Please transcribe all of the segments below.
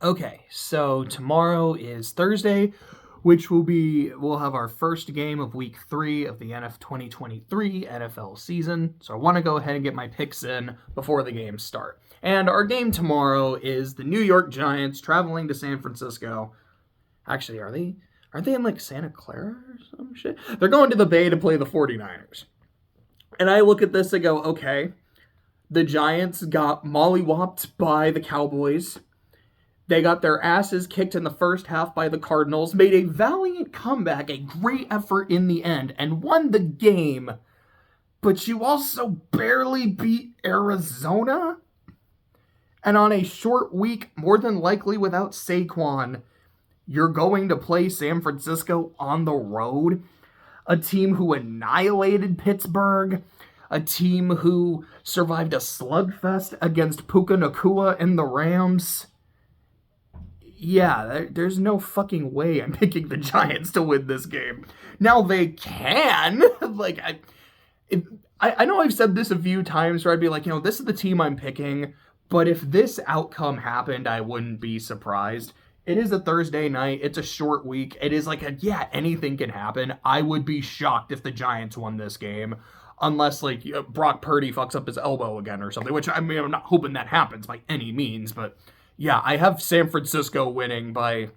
Okay, so tomorrow is Thursday, which we'll have our first game of week 3 of the NF 2023 NFL season. So I want to go ahead and get my picks in before the games start. And our game tomorrow is the New York Giants traveling to San Francisco. Actually, are they in like Santa Clara or some shit? They're going to the Bay to play the 49ers. And I look at this and go, okay, the Giants got mollywopped by the Cowboys. They got their asses kicked in the first half by the Cardinals, made a valiant comeback, a great effort in the end, and won the game. But you also barely beat Arizona? And on a short week, more than likely without Saquon, you're going to play San Francisco on the road? A team who annihilated Pittsburgh, a team who survived a slugfest against Puka Nacua and the Rams. Yeah, there's no fucking way I'm picking the Giants to win this game. Now they can. I know I've said this a few times where I'd be like, this is the team I'm picking, but if this outcome happened, I wouldn't be surprised. It is a Thursday night. It's a short week. It is anything can happen. I would be shocked if the Giants won this game. Unless, Brock Purdy fucks up his elbow again or something, which, I'm not hoping that happens by any means, but yeah, I have San Francisco winning by...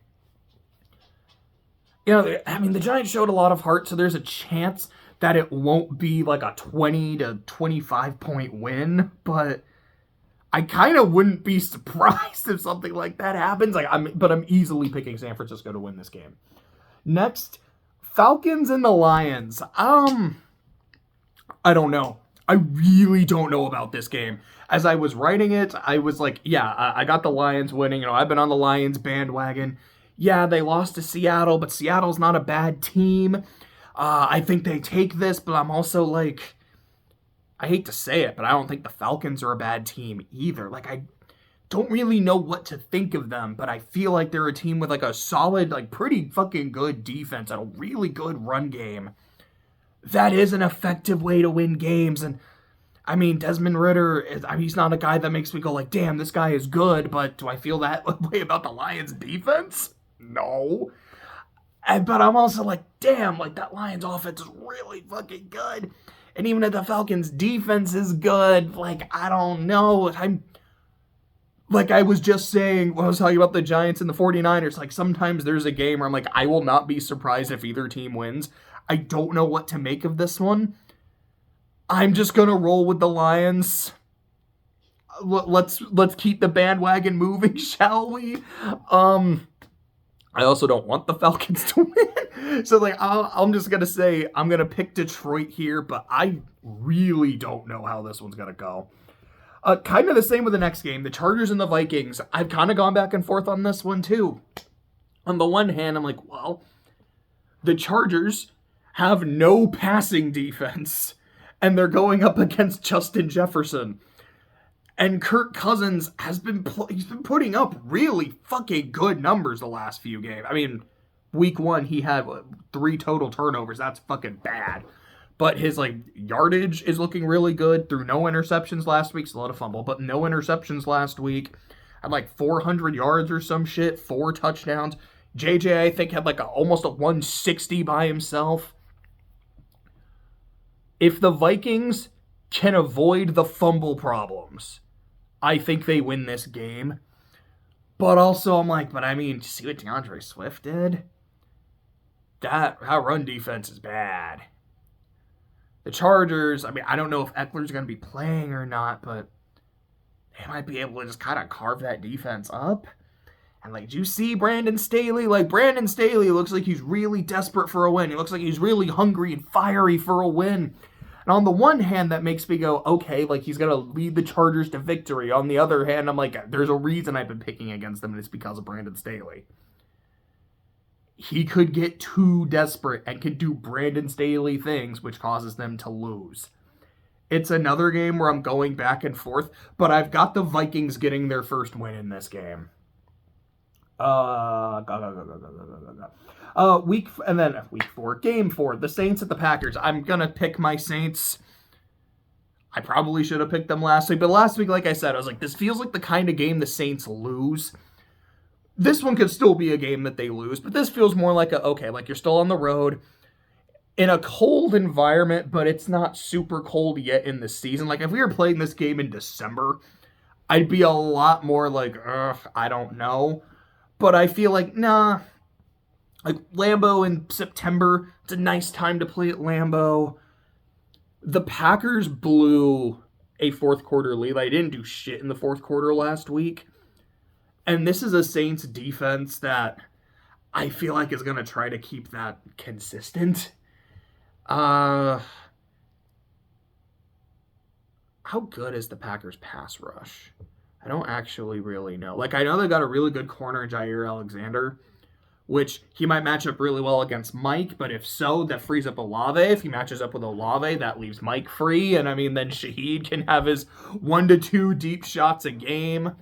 the Giants showed a lot of heart, so there's a chance that it won't be like a 20 to 25 point win, but I kind of wouldn't be surprised if something like that happens. But I'm easily picking San Francisco to win this game. Next, Falcons and the Lions. I don't know. I really don't know about this game. As I was writing it, I was like, I got the Lions winning. I've been on the Lions bandwagon. Yeah, they lost to Seattle, but Seattle's not a bad team. I think they take this, but I'm also like, I hate to say it, but I don't think the Falcons are a bad team either. I don't really know what to think of them, but I feel like they're a team with a solid, pretty fucking good defense and a really good run game. That is an effective way to win games. And Desmond Ridder, he's not a guy that makes me go damn, this guy is good, but do I feel that way about the Lions defense? No. But I'm also damn, that Lions offense is really fucking good. And even if the Falcons defense is good, I don't know. I was just saying when I was talking about the Giants and the 49ers, sometimes there's a game where I'm I will not be surprised if either team wins. I don't know what to make of this one. I'm just gonna roll with the Lions. Let's keep the bandwagon moving, shall we? I also don't want the Falcons to win. So I'm just gonna say I'm gonna pick Detroit here, but I really don't know how this one's gonna go. Kind of the same with the next game, the Chargers and the Vikings. I've kind of gone back and forth on this one too. On the one hand, I'm the Chargers have no passing defense, and they're going up against Justin Jefferson. And Kirk Cousins he's been putting up really fucking good numbers the last few games. Week 1, he had 3 total turnovers. That's fucking bad. But his yardage is looking really good. Through no interceptions last week. Still had a fumble, but no interceptions last week. Had 400 yards or some shit. 4 touchdowns. JJ, I think, had almost a 160 by himself. If the Vikings can avoid the fumble problems, I think they win this game. But also, I'm see what DeAndre Swift did? That run defense is bad. The Chargers, I don't know if Eckler's going to be playing or not, but they might be able to just kind of carve that defense up. And do you see Brandon Staley? Brandon Staley looks like he's really desperate for a win. He looks like he's really hungry and fiery for a win. And on the one hand, that makes me go, okay, he's going to lead the Chargers to victory. On the other hand, I'm there's a reason I've been picking against them, and it's because of Brandon Staley. He could get too desperate and could do Brandon Staley things, which causes them to lose. It's another game where I'm going back and forth, but I've got the Vikings getting their first win in this game. Week 4, game 4, the Saints at the Packers. I'm gonna pick my Saints. I probably should have picked them last week, but last week, like I said, I was this feels like the kind of game the Saints lose. This one could still be a game that they lose, but this feels more like okay, like you're still on the road in a cold environment, but it's not super cold yet in the season. Like if we were playing this game in December, I'd be a lot more like, I don't know. But I feel like, nah, like Lambeau in September, it's a nice time to play at Lambeau. The Packers blew a fourth quarter lead. They didn't do shit in the fourth quarter last week. And this is a Saints defense that I feel like is going to try to keep that consistent. How good is the Packers pass rush? I don't actually really know. Like, I know they got a really good corner in Jair Alexander, which he might match up really well against Mike, but if so, that frees up Olave. If he matches up with Olave, that leaves Mike free, and I mean, then Shaheed can have his 1 to 2 deep shots a game.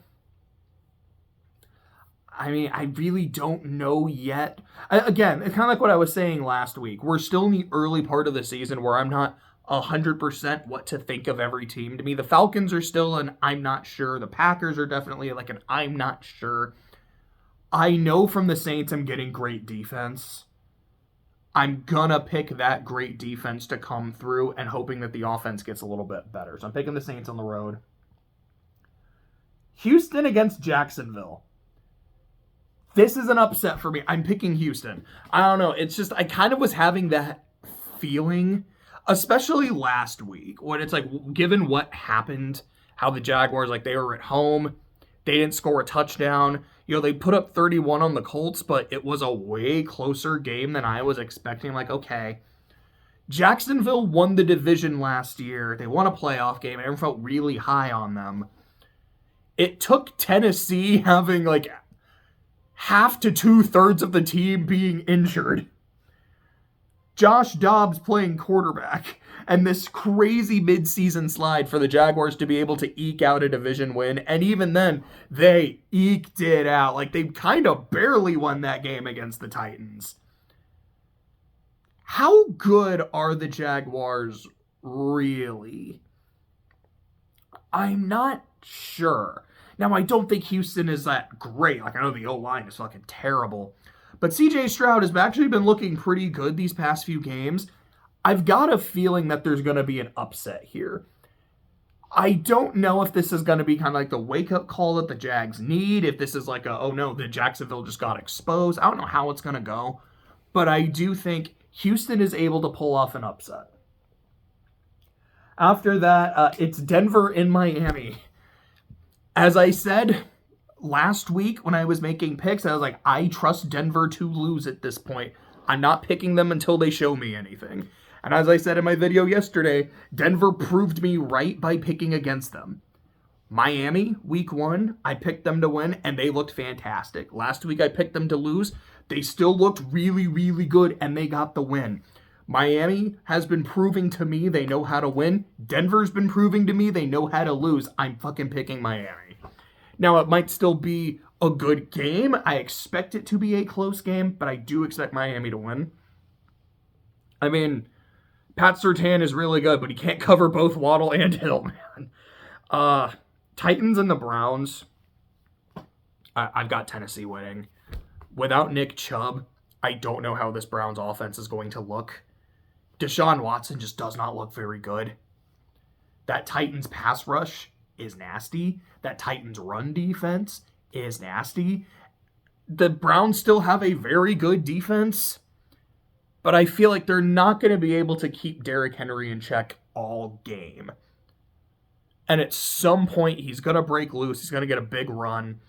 I mean, I really don't know yet. Again, it's kind of like what I was saying last week. We're still in the early part of the season where I'm not 100% what to think of every team. To me, the Falcons are still an I'm not sure. The Packers are definitely like an I'm not sure. I know from the Saints I'm getting great defense. I'm gonna pick that great defense to come through and hoping that the offense gets a little bit better. So I'm picking the Saints on the road. Houston against Jacksonville. This is an upset for me. I'm picking Houston. I don't know. It's just, I kind of was having that feeling, especially last week, when it's like, given what happened, how the Jaguars, like, they were at home, they didn't score a touchdown. You know, they put up 31 on the Colts, but it was a way closer game than I was expecting. Like, okay, Jacksonville won the division last year. They won a playoff game, and everyone felt really high on them. It took Tennessee having, like, half to 2/3 of the team being injured, Josh Dobbs playing quarterback, and this crazy midseason slide for the Jaguars to be able to eke out a division win. And even then, they eked it out. Like, they kind of barely won that game against the Titans. How good are the Jaguars really? I'm not sure. Now, I don't think Houston is that great. Like, I know the O-line is fucking terrible. But CJ Stroud has actually been looking pretty good these past few games. I've got a feeling that there's going to be an upset here. I don't know if this is going to be kind of like the wake-up call that the Jags need, if this is like a, oh no, the Jacksonville just got exposed. I don't know how it's going to go. But I do think Houston is able to pull off an upset. After that, it's Denver in Miami. As I said last week when I was making picks, I was like, I trust Denver to lose at this point. I'm not picking them until they show me anything. And as I said in my video yesterday, Denver proved me right by picking against them. Miami, week 1, I picked them to win, and they looked fantastic. Last week I picked them to lose. They still looked really, really good, and they got the win. Miami has been proving to me they know how to win. Denver's been proving to me they know how to lose. I'm fucking picking Miami. Now, it might still be a good game. I expect it to be a close game, but I do expect Miami to win. I mean, Pat Surtain is really good, but he can't cover both Waddle and Hill, man. Titans and the Browns. I've got Tennessee winning. Without Nick Chubb, I don't know how this Browns offense is going to look. Deshaun Watson just does not look very good. That Titans pass rush is nasty. That Titans run defense is nasty. The Browns still have a very good defense, but I feel like they're not going to be able to keep Derrick Henry in check all game. And at some point, he's going to break loose. He's going to get a big run.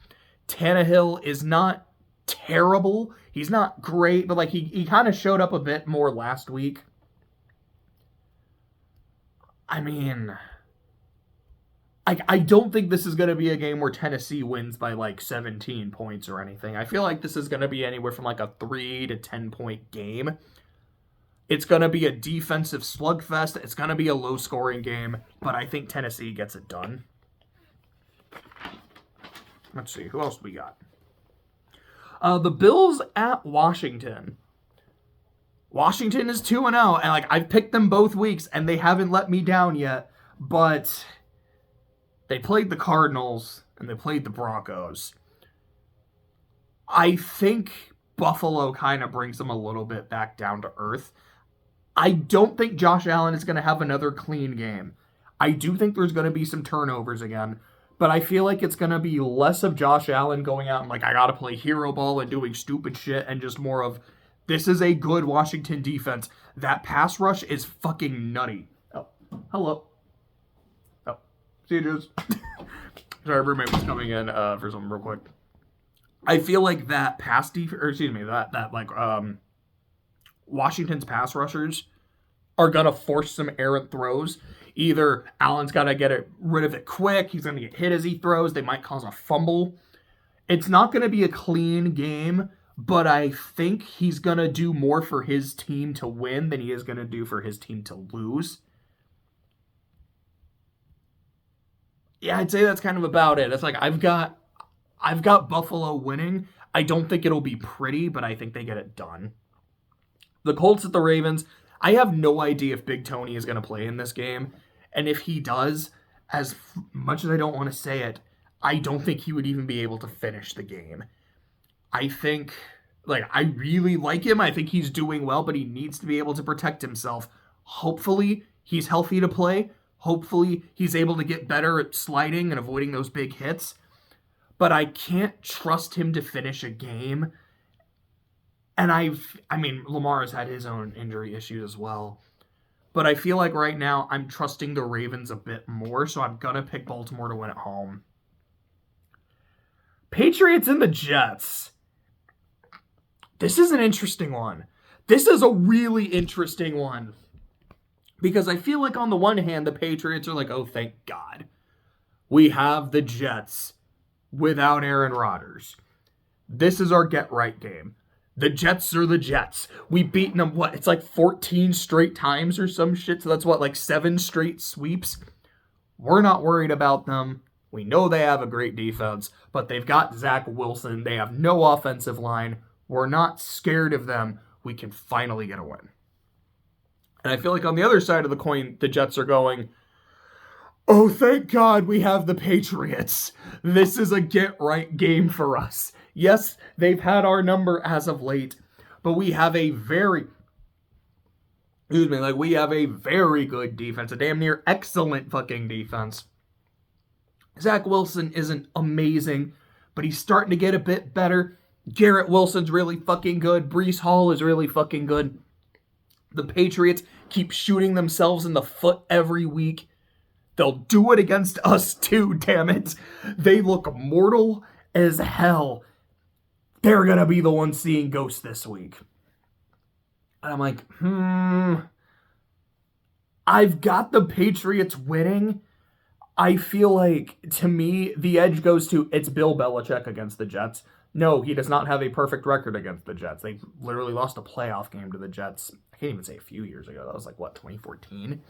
Tannehill is not terrible. He's not great, but like he kind of showed up a bit more last week. I mean, I don't think this is going to be a game where Tennessee wins by like 17 points or anything. I feel like this is going to be anywhere from like a 3 to 10 point game. It's going to be a defensive slugfest. It's going to be a low scoring game, but I think Tennessee gets it done. Let's see, who else we got? The Bills at Washington. Washington is 2-0, and like I've picked them both weeks, and they haven't let me down yet, but they played the Cardinals, and they played the Broncos. I think Buffalo kind of brings them a little bit back down to earth. I don't think Josh Allen is going to have another clean game. I do think there's going to be some turnovers again, but I feel like it's going to be less of Josh Allen going out and like, I got to play hero ball and doing stupid shit, and just more of, this is a good Washington defense. That pass rush is fucking nutty. Oh, hello. Oh, see you, Juice. Sorry, roommate was coming in for something real quick. I feel like that Washington's pass rushers are going to force some errant throws. Either Allen's got to get rid of it quick, he's going to get hit as he throws, they might cause a fumble. It's not going to be a clean game, but I think he's going to do more for his team to win than he is going to do for his team to lose. Yeah, I'd say that's kind of about it. It's like I've got Buffalo winning. I don't think it'll be pretty, but I think they get it done. The Colts at the Ravens, I have no idea if Big Tony is going to play in this game. And if he does, as much as I don't want to say it, I don't think he would even be able to finish the game. I think, I really like him. I think he's doing well, but he needs to be able to protect himself. Hopefully, he's healthy to play. Hopefully, he's able to get better at sliding and avoiding those big hits. But I can't trust him to finish a game. And Lamar has had his own injury issues as well. But I feel like right now I'm trusting the Ravens a bit more, so I'm going to pick Baltimore to win at home. Patriots and the Jets. This is an interesting one. This is a really interesting one. Because I feel like on the one hand, the Patriots are like, oh, thank God. We have the Jets without Aaron Rodgers. This is our get-right game. The Jets are the Jets. We've beaten them, it's like 14 straight times or some shit. So that's 7 straight sweeps. We're not worried about them. We know they have a great defense, but they've got Zach Wilson. They have no offensive line. We're not scared of them. We can finally get a win. And I feel like on the other side of the coin, the Jets are going, oh, thank God we have the Patriots. This is a get-right game for us. Yes, they've had our number as of late, but we have a very good defense, a damn near excellent fucking defense. Zach Wilson isn't amazing, but he's starting to get a bit better. Garrett Wilson's really fucking good. Breece Hall is really fucking good. The Patriots keep shooting themselves in the foot every week. They'll do it against us too, damn it. They look mortal as hell. They're going to be the ones seeing ghosts this week. And I'm like, I've got the Patriots winning. I feel like, to me, the edge goes to, it's Bill Belichick against the Jets. No, he does not have a perfect record against the Jets. They literally lost a playoff game to the Jets. I can't even say a few years ago. That was 2014?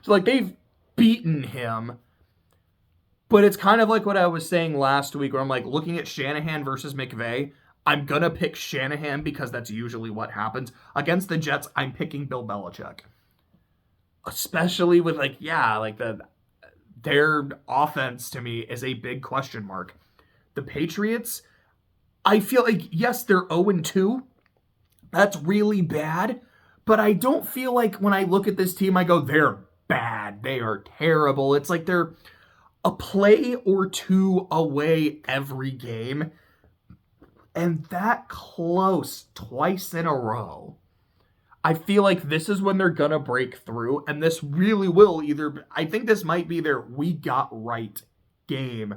So, they've beaten him. But it's kind of like what I was saying last week, where I'm looking at Shanahan versus McVay. I'm going to pick Shanahan because that's usually what happens. Against the Jets, I'm picking Bill Belichick. Especially with, their offense, to me, is a big question mark. The Patriots, I feel like, yes, they're 0-2. That's really bad. But I don't feel like when I look at this team, I go, they're bad. They are terrible. It's like they're a play or two away every game. And that close twice in a row. I feel like this is when they're going to break through. And this really will I think this might be their we got right game.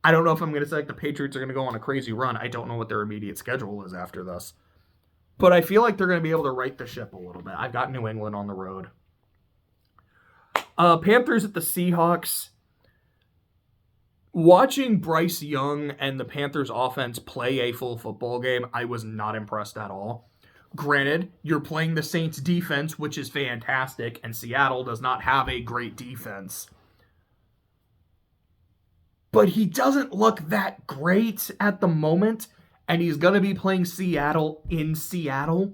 I don't know if I'm going to say the Patriots are going to go on a crazy run. I don't know what their immediate schedule is after this. But I feel like they're going to be able to right the ship a little bit. I've got New England on the road. Panthers at the Seahawks. Watching Bryce Young and the Panthers offense play a full football game, I was not impressed at all. Granted, you're playing the Saints defense, which is fantastic, and Seattle does not have a great defense. But he doesn't look that great at the moment, and he's going to be playing Seattle in Seattle,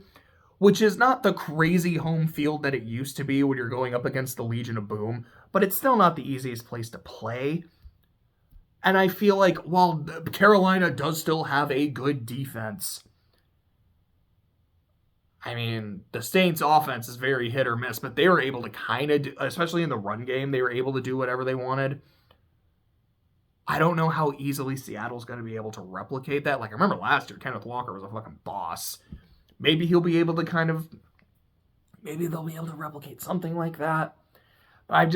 which is not the crazy home field that it used to be when you're going up against the Legion of Boom, but it's still not the easiest place to play. And I feel like while Carolina does still have a good defense, I mean, the Saints' offense is very hit or miss, but they were able to kind of, especially in the run game, they were able to do whatever they wanted. I don't know how easily Seattle's going to be able to replicate that. Like, I remember last year, Kenneth Walker was a fucking boss. Maybe he'll be able to maybe they'll be able to replicate something like that. But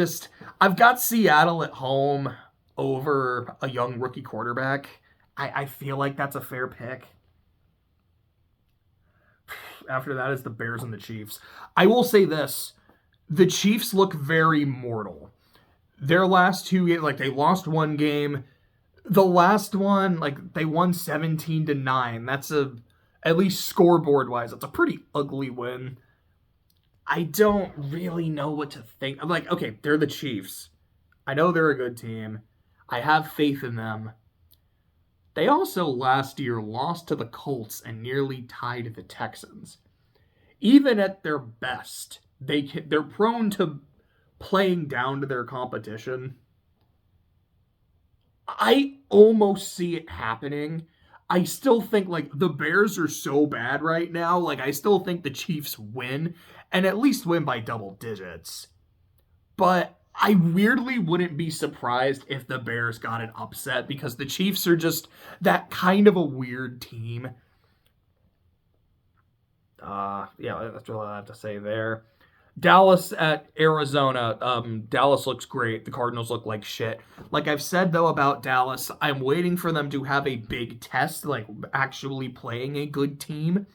I've got Seattle at home over a young rookie quarterback. I feel like that's a fair pick. After that is the Bears and the Chiefs. I will say this. The Chiefs look very mortal. Their last two games, like they lost one game. The last one, like they won 17-9. That's at least scoreboard wise, that's a pretty ugly win. I don't really know what to think. I'm like, okay, they're the Chiefs. I know they're a good team. I have faith in them. They also last year lost to the Colts and nearly tied the Texans. Even at their best, they're prone to playing down to their competition. I almost see it happening. I still think like the Bears are so bad right now. Like I still think the Chiefs win and at least win by double digits. But I weirdly wouldn't be surprised if the Bears got an upset because the Chiefs are just that kind of a weird team. Yeah, that's all I have to say there. Dallas at Arizona. Dallas looks great. The Cardinals look like shit. Like I've said, though, about Dallas, I'm waiting for them to have a big test, like actually playing a good team.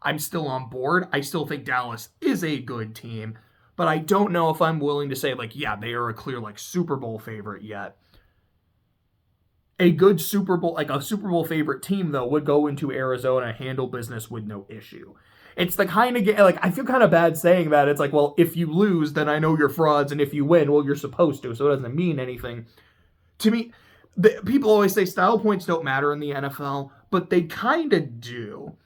I'm still on board. I still think Dallas is a good team. But I don't know if I'm willing to say, like, yeah, they are a clear, like, Super Bowl favorite yet. A good Super Bowl, like a Super Bowl favorite team, though, would go into Arizona, handle business with no issue. It's the kind of game, like, I feel kind of bad saying that. It's like, well, if you lose, then I know you're frauds, and if you win, well, you're supposed to, so it doesn't mean anything. To me, people always say style points don't matter in the NFL, but they kind of do.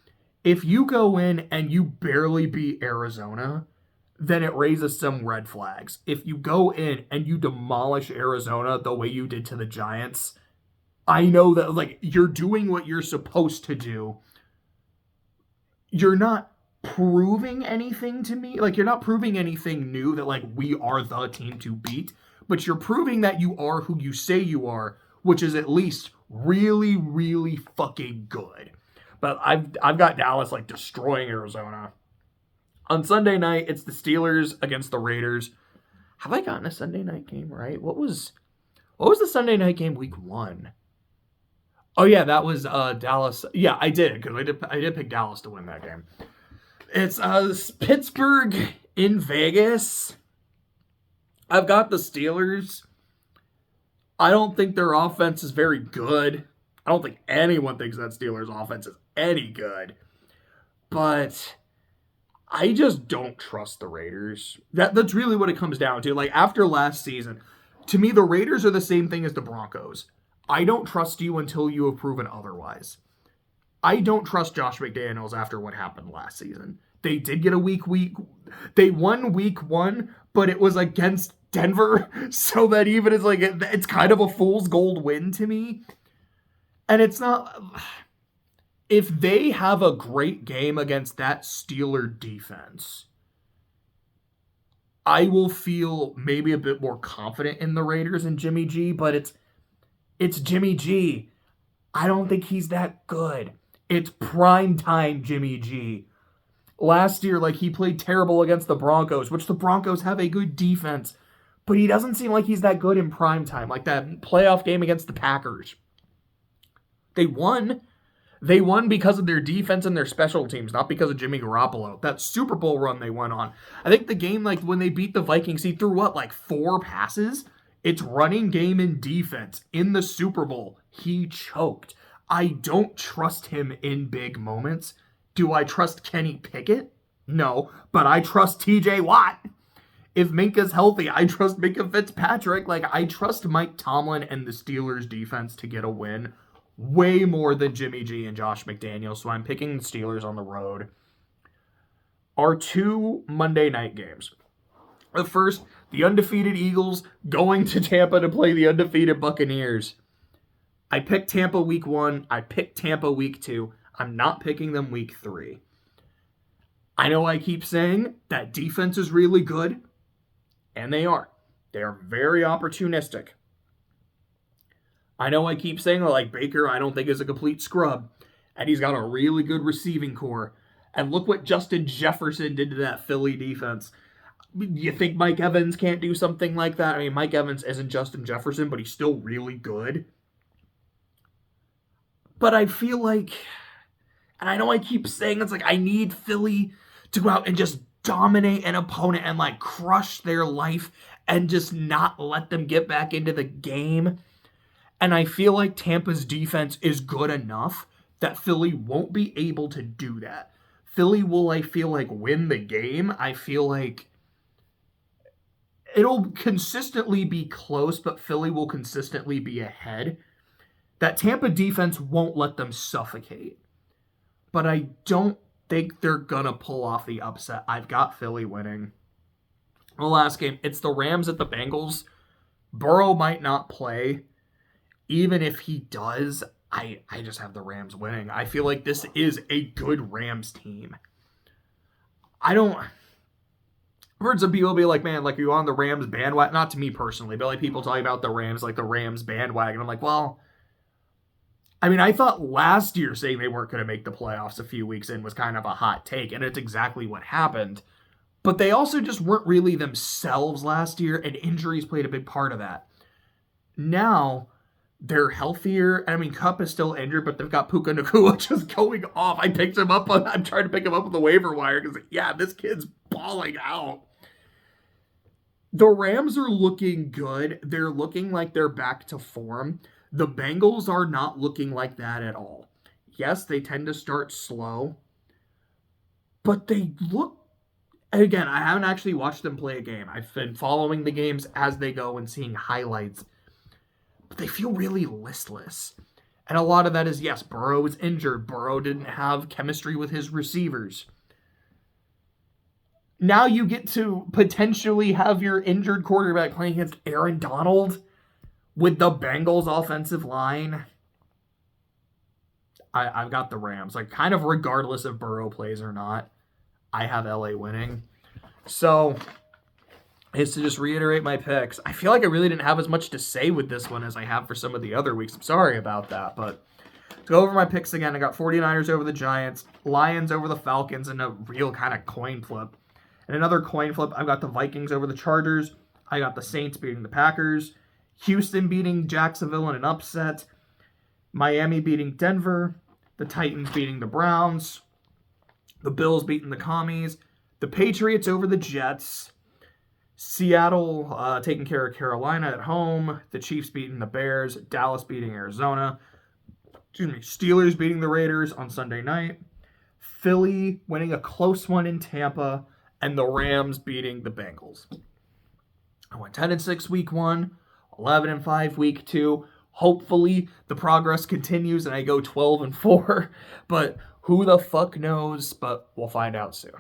If you go in and you barely beat Arizona, then it raises some red flags. If you go in and you demolish Arizona the way you did to the Giants, I know that, like, you're doing what you're supposed to do. You're not proving anything to me. Like, you're not proving anything new that, like, we are the team to beat. But you're proving that you are who you say you are, which is at least really, really fucking good. But I've got Dallas, like, destroying Arizona. On Sunday night, it's the Steelers against the Raiders. Have I gotten a Sunday night game right? What was the Sunday night game week 1? Oh yeah, that was Dallas. Yeah, I did because I did pick Dallas to win that game. It's Pittsburgh in Vegas. I've got the Steelers. I don't think their offense is very good. I don't think anyone thinks that Steelers offense is any good. But I just don't trust the Raiders. That's really what it comes down to. Like, after last season, to me, the Raiders are the same thing as the Broncos. I don't trust you until you have proven otherwise. I don't trust Josh McDaniels after what happened last season. They did get a week. They won week 1, but it was against Denver, so that even is like, it's kind of a fool's gold win to me. And it's not... If they have a great game against that Steeler defense, I will feel maybe a bit more confident in the Raiders and Jimmy G, but it's Jimmy G. I don't think he's that good. It's primetime Jimmy G. Last year, like, he played terrible against the Broncos, which the Broncos have a good defense, but he doesn't seem like he's that good in primetime, like that playoff game against the Packers. They won. They won because of their defense and their special teams, not because of Jimmy Garoppolo. That Super Bowl run they went on. I think the game, like, when they beat the Vikings, he threw, what, like 4 passes? It's running game and defense. In the Super Bowl, he choked. I don't trust him in big moments. Do I trust Kenny Pickett? No, but I trust TJ Watt. If Minka's healthy, I trust Minka Fitzpatrick. Like, I trust Mike Tomlin and the Steelers defense to get a win way more than Jimmy G and Josh McDaniels, so I'm picking the Steelers on the road. Our 2 Monday night games. The first, the undefeated Eagles going to Tampa to play the undefeated Buccaneers. I picked Tampa week 1. I picked Tampa week 2. I'm not picking them week 3. I know I keep saying that defense is really good, and they are. They are very opportunistic. I know I keep saying, like, Baker, I don't think is a complete scrub, and he's got a really good receiving core. And look what Justin Jefferson did to that Philly defense. You think Mike Evans can't do something like that? I mean, Mike Evans isn't Justin Jefferson, but he's still really good. But I feel like, and I know I keep saying it's like I need Philly to go out and just dominate an opponent and like crush their life and just not let them get back into the game. And I feel like Tampa's defense is good enough that Philly won't be able to do that. Philly will, I feel like, win the game. I feel like it'll consistently be close, but Philly will consistently be ahead. That Tampa defense won't let them suffocate. But I don't think they're going to pull off the upset. I've got Philly winning. The last game, it's the Rams at the Bengals. Burrow might not play. Even if he does, I just have the Rams winning. I feel like this is a good Rams team. I've heard some people be like, man, like, you on the Rams bandwagon? Not to me personally, but like people talking about the Rams, like the Rams bandwagon. I'm like, well, I mean, I thought last year saying they weren't going to make the playoffs a few weeks in was kind of a hot take, and it's exactly what happened. But they also just weren't really themselves last year, and injuries played a big part of that. Now they're healthier. I mean, Kupp is still injured, but they've got Puka Nacua just going off. I'm trying to pick him up on the waiver wire because, yeah, this kid's balling out. The Rams are looking good. They're looking like they're back to form. The Bengals are not looking like that at all. Yes, they tend to start slow, but they look, again, I haven't actually watched them play a game. I've been following the games as they go and seeing highlights. But they feel really listless. And a lot of that is, yes, Burrow is injured. Burrow didn't have chemistry with his receivers. Now you get to potentially have your injured quarterback playing against Aaron Donald with the Bengals offensive line. I've got the Rams. Like, kind of regardless if Burrow plays or not, I have LA winning. So, is to just reiterate my picks. I feel like I really didn't have as much to say with this one as I have for some of the other weeks. I'm sorry about that, but to go over my picks again, I got 49ers over the Giants, Lions over the Falcons in a real kind of coin flip. And another coin flip, I've got the Vikings over the Chargers. I got the Saints beating the Packers. Houston beating Jacksonville in an upset. Miami beating Denver. The Titans beating the Browns. The Bills beating the Commies. The Patriots over the Jets. Seattle taking care of Carolina at home. The Chiefs beating the Bears. Dallas beating Arizona. Steelers beating the Raiders on Sunday night. Philly winning a close one in Tampa. And the Rams beating the Bengals. I went 10-6 week 1. 11-5 week 2. Hopefully the progress continues and I go 12-4. But who the fuck knows? But we'll find out soon.